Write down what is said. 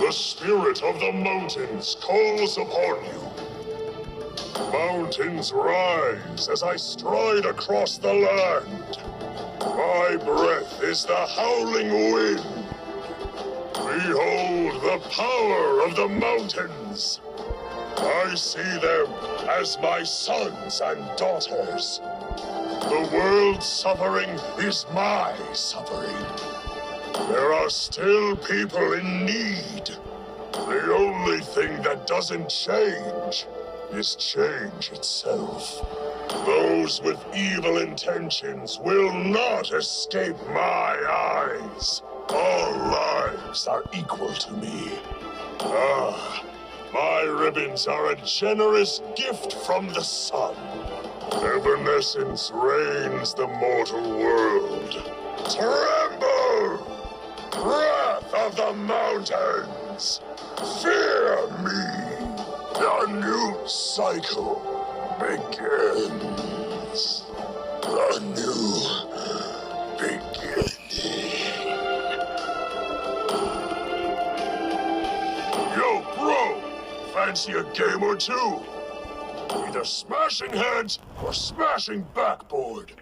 The spirit of the mountains calls upon you. Mountains rise as I stride across the land. My breath is the howling wind. Behold the power of the mountains. I see them as my sons and daughters. The world's suffering is my suffering. There are still people in need. The only thing that doesn't change is change itself. Those with evil intentions will not escape my eyes. All lives are equal to me. My ribbons are a generous gift from the sun. Evanescence reigns the mortal world. Tremble! Breath of the mountains! Fear me! A new cycle begins. A new beginning. Yo, bro! Fancy a game or two? Either smashing heads or smashing backboard.